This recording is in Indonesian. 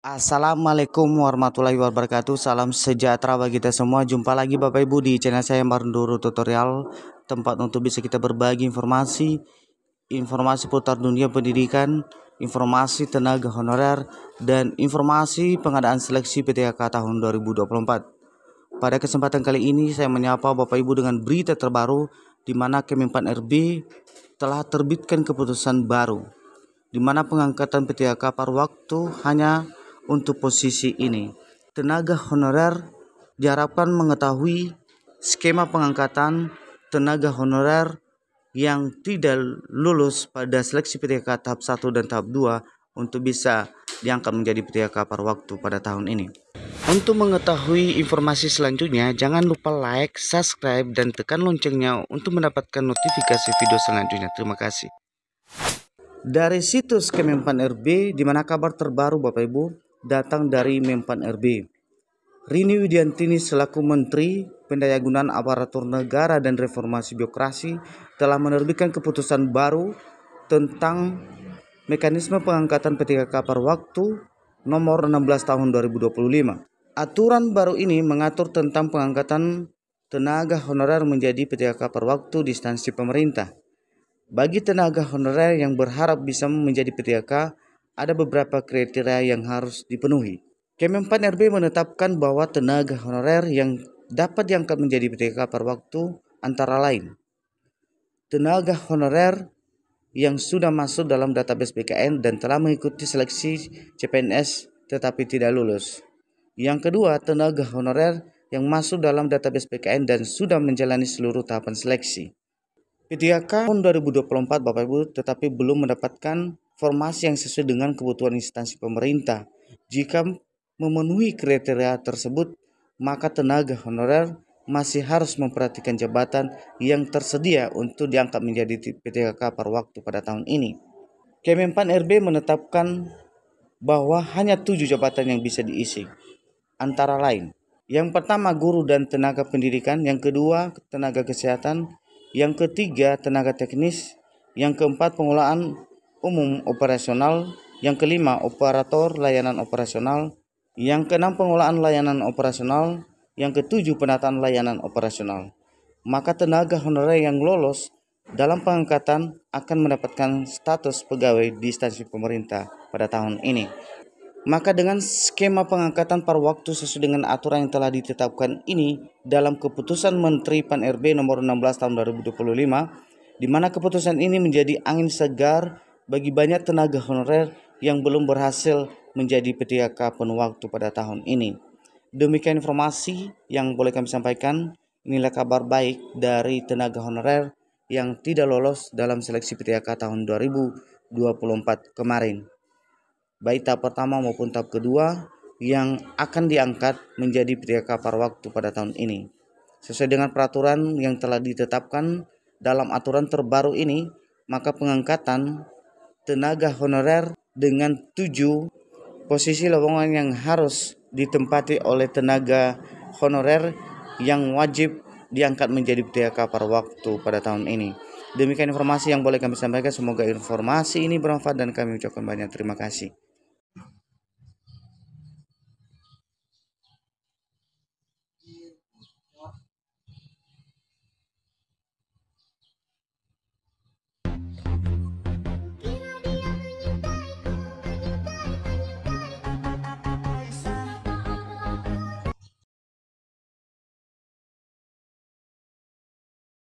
Assalamualaikum warahmatullahi wabarakatuh. Salam sejahtera bagi kita semua. Jumpa lagi Bapak Ibu di channel saya Marndoro Tutorial, tempat untuk bisa kita berbagi informasi seputar dunia pendidikan, informasi tenaga honorer, dan informasi pengadaan seleksi PTHK tahun 2024. Pada kesempatan kali ini saya menyapa Bapak Ibu dengan berita terbaru di mana Kemenpan RB telah terbitkan keputusan baru di mana pengangkatan PTHK paruh waktu hanya untuk posisi ini. Tenaga honorer diharapkan mengetahui skema pengangkatan tenaga honorer yang tidak lulus pada seleksi PTHK tahap 1 dan tahap 2 untuk bisa diangkat menjadi PTHK paruh waktu pada tahun ini. Untuk mengetahui informasi selanjutnya, jangan lupa like, subscribe, dan tekan loncengnya untuk mendapatkan notifikasi video selanjutnya. Terima kasih. Dari situs Kemenpan RB, di mana kabar terbaru Bapak Ibu datang dari Menpan RB. Rini Widiantini selaku Menteri Pendayagunaan Aparatur Negara dan Reformasi Birokrasi telah menerbitkan keputusan baru tentang mekanisme pengangkatan PTHK paruh waktu nomor 16 tahun 2025. Aturan baru ini mengatur tentang pengangkatan tenaga honorer menjadi PTHK paruh waktu di instansi pemerintah. Bagi tenaga honorer yang berharap bisa menjadi PTHK, ada beberapa kriteria yang harus dipenuhi. Kemenpan RB menetapkan bahwa tenaga honorer yang dapat diangkat menjadi PTHK paruh waktu antara lain tenaga honorer yang sudah masuk dalam database BKN dan telah mengikuti seleksi CPNS tetapi tidak lulus. Yang kedua, tenaga honorer yang masuk dalam database BKN dan sudah menjalani seluruh tahapan seleksi PTHK tahun 2024 Bapak Ibu, tetapi belum mendapatkan formasi yang sesuai dengan kebutuhan instansi pemerintah. Jika memenuhi kriteria tersebut, maka tenaga honorer masih harus memperhatikan jabatan yang tersedia untuk diangkat menjadi PTHK paruh waktu pada tahun ini. Kemenpan RB menetapkan bahwa hanya 7 jabatan yang bisa diisi, antara lain yang pertama guru dan tenaga pendidikan, yang kedua tenaga kesehatan, yang ketiga tenaga teknis, yang keempat pengelolaan umum operasional, yang kelima operator layanan operasional, yang keenam pengelolaan layanan operasional, yang ketujuh penataan layanan operasional. Maka tenaga honorer yang lolos dalam pengangkatan akan mendapatkan status pegawai di instansi pemerintah pada tahun ini. Maka dengan skema pengangkatan paruh waktu sesuai dengan aturan yang telah ditetapkan ini dalam keputusan Menteri Pan RB nomor 16 tahun 2025, di mana keputusan ini menjadi angin segar bagi banyak tenaga honorer yang belum berhasil menjadi PTHK penuh waktu pada tahun ini. Demikian informasi yang boleh kami sampaikan. Inilah kabar baik dari tenaga honorer yang tidak lolos dalam seleksi PTHK tahun 2024 kemarin, baik tahap pertama maupun tahap kedua yang akan diangkat menjadi PTHK paruh waktu pada tahun ini. Sesuai dengan peraturan yang telah ditetapkan dalam aturan terbaru ini, maka pengangkatan tenaga honorer dengan 7 posisi lowongan yang harus ditempati oleh tenaga honorer yang wajib diangkat menjadi PTHK paruh waktu pada tahun ini. Demikian informasi yang boleh kami sampaikan. Semoga informasi ini bermanfaat dan kami ucapkan banyak terima kasih.